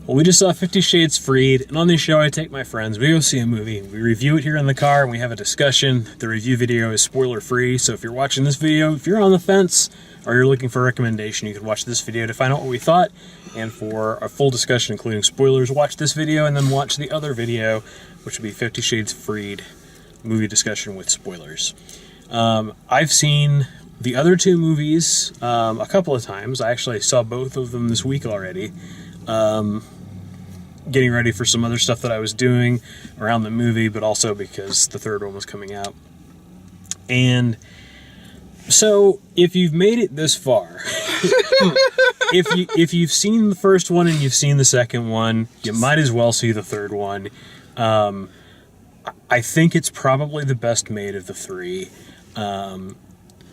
Well, we just saw 50 Shades Freed, and on this show I take my friends, we go see a movie, we review it here in the car, and we have a discussion. The review video is spoiler-free, so if you're watching this video, if you're on the fence, or you're looking for a recommendation, you can watch this video to find out what we thought, and for a full discussion including spoilers, watch this video, and then watch the other video, which will be 50 Shades Freed movie discussion with spoilers. I've seen the other two movies a couple of times. I actually saw both of them this week already. Getting ready for some other stuff that I was doing around the movie, but also because the third one was coming out. And so, if you've made it this far, if you've seen the first one and you've seen the second one, you might as well see the third one. I think it's probably the best made of the three.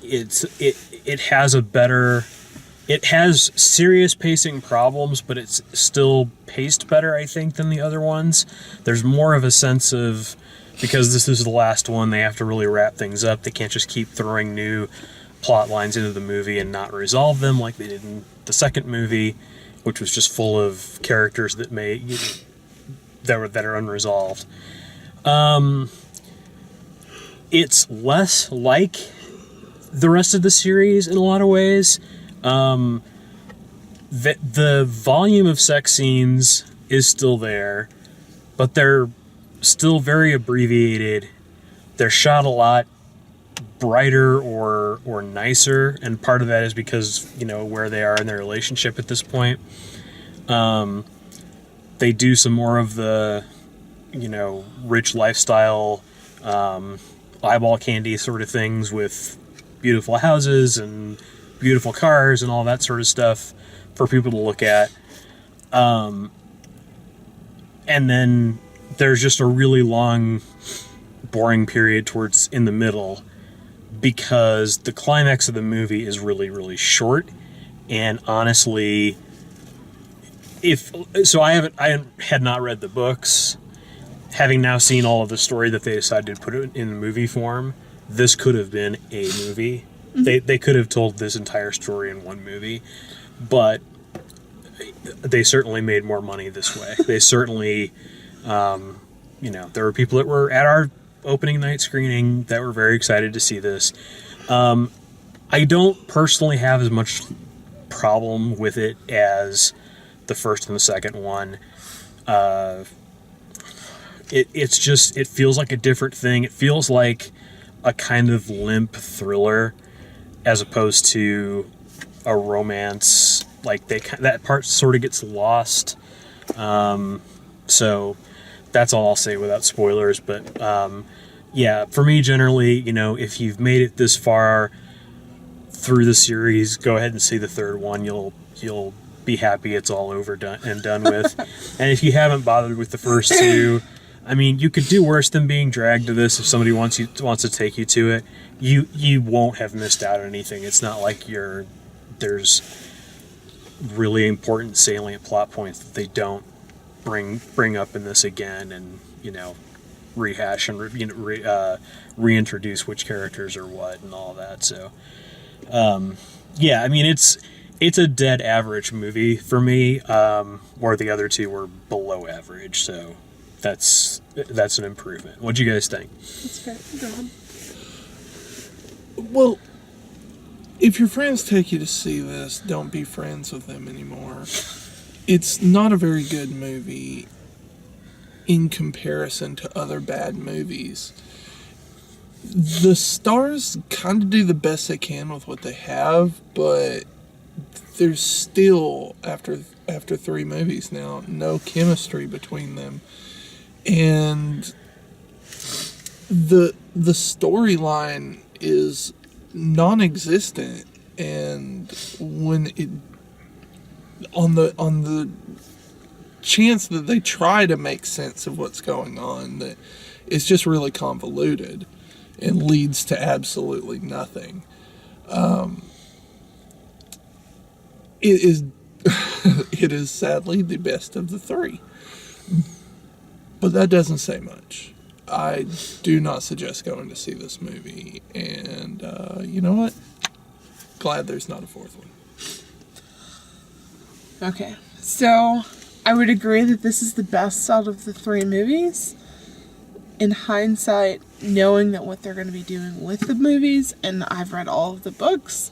It has a better... It has serious pacing problems, but it's still paced better, I think, than the other ones. There's more of a sense of, because this is the last one, they have to really wrap things up. They can't just keep throwing new plot lines into the movie and not resolve them like they did in the second movie, which was just full of characters that are unresolved. It's less like the rest of the series in a lot of ways. The volume of sex scenes is still there, but they're still very abbreviated. They're shot a lot brighter or nicer, and part of that is because, you know, where they are in their relationship at this point. They do some more of the, you know, rich lifestyle, eyeball candy sort of things with beautiful houses and beautiful cars and all that sort of stuff for people to look at. And then there's just a really long, boring period towards in the middle because the climax of the movie is really, really short. And honestly, I had not read the books. Having now seen all of the story that they decided to put it in movie form, this could have been a movie. They could have told this entire story in one movie, but they certainly made more money this way. They certainly, there were people that were at our opening night screening that were very excited to see this. I don't personally have as much problem with it as the first and the second one. It feels like a different thing. It feels like a kind of limp thriller as opposed to a romance. Like that part sort of gets lost. So that's all I'll say without spoilers. But yeah, for me generally, you know, if you've made it this far through the series, go ahead and see the third one. You'll be happy it's all over and done with. And if you haven't bothered with the first two, I mean, you could do worse than being dragged to this if somebody wants to take you to it. You won't have missed out on anything. It's not like there's really important salient plot points that they don't bring up in this again and, you know, rehash and reintroduce which characters are what and all that. So yeah, I mean, it's a dead average movie for me, where the other two were below average. So that's an improvement. What do you guys think? That's fair. Go ahead. Well, if your friends take you to see this, don't be friends with them anymore. It's not a very good movie in comparison to other bad movies. The stars kind of do the best they can with what they have, but there's still, after 3 movies now, no chemistry between them. And the storyline is non-existent, and when it on the chance that they try to make sense of what's going on, that it's just really convoluted and leads to absolutely nothing. It is it is sadly the best of the 3, but that doesn't say much. I do not suggest going to see this movie, and you know what? Glad there's not a 4th one. Okay, so I would agree that this is the best out of the 3 movies. In hindsight, knowing that what they're going to be doing with the movies, and I've read all of the books,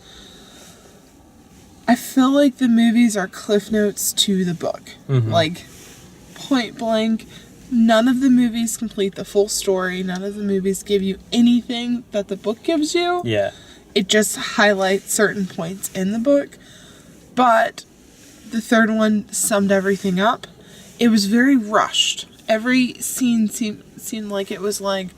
I feel like the movies are cliff notes to the book. Like, point blank, none of the movies complete the full story. None of the movies give you anything that the book gives you. Yeah. It just highlights certain points in the book. But the third one summed everything up. It was very rushed. Every scene seemed like it was like,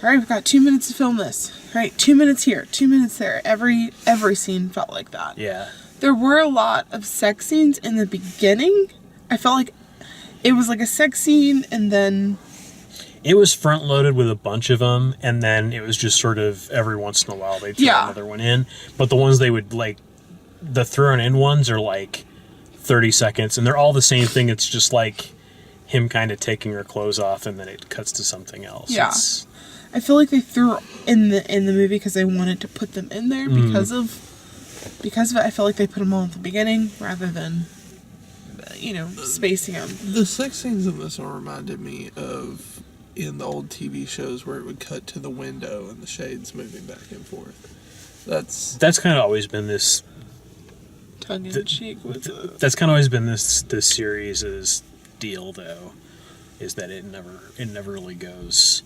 all right, we've got 2 minutes to film this. All right, 2 minutes here, 2 minutes there. Every scene felt like that. Yeah. There were a lot of sex scenes in the beginning. I felt like it was like a sex scene, and then It was front loaded with a bunch of them, and then it was just sort of every once in a while they'd throw another one in. But the ones they would like, the thrown in ones are like 30 seconds, and they're all the same thing. It's just like him kind of taking her clothes off, and then it cuts to something else. Yeah. I feel like they threw in the movie because they wanted to put them in there because of it. I feel like they put them all at the beginning rather than spacing them. The sex scenes in this one reminded me of in the old TV shows where it would cut to the window and the shades moving back and forth. That's kind of always been this. Tongue in cheek with That's kind of always been this series' deal, though, is that it never really goes.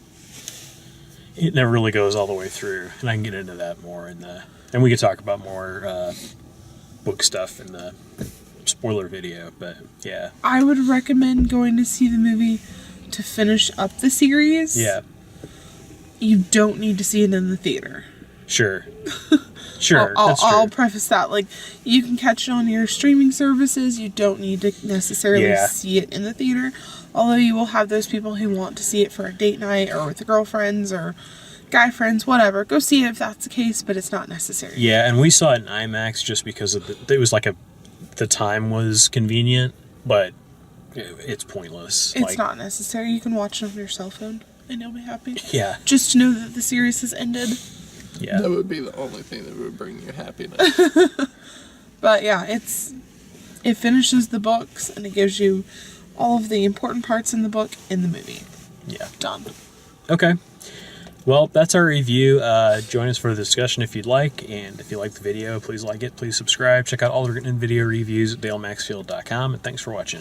It never really goes all the way through, and I can get into that more and we could talk about more book stuff in the spoiler video. But yeah, I would recommend going to see the movie to finish up the series. Yeah, you don't need to see it in the theater. Sure. Sure, I'll, that's true. I'll preface that. Like, you can catch it on your streaming services. You don't need to necessarily see it in the theater. Although you will have those people who want to see it for a date night or with girlfriends or guy friends, whatever. Go see it if that's the case, but it's not necessary. Yeah, and we saw it in IMAX just because of it was like the time was convenient, but it's pointless. It's not necessary. You can watch it on your cell phone and you'll be happy. Yeah. Just to know that the series has ended. Yeah. That would be the only thing that would bring you happiness. But yeah, it finishes the books and it gives you all of the important parts in the book in the movie. Yeah. Done. Okay. Well, that's our review. Join us for the discussion if you'd like, and if you like the video, please like it, please subscribe. Check out all the written video reviews at dalemaxfield.com, and thanks for watching.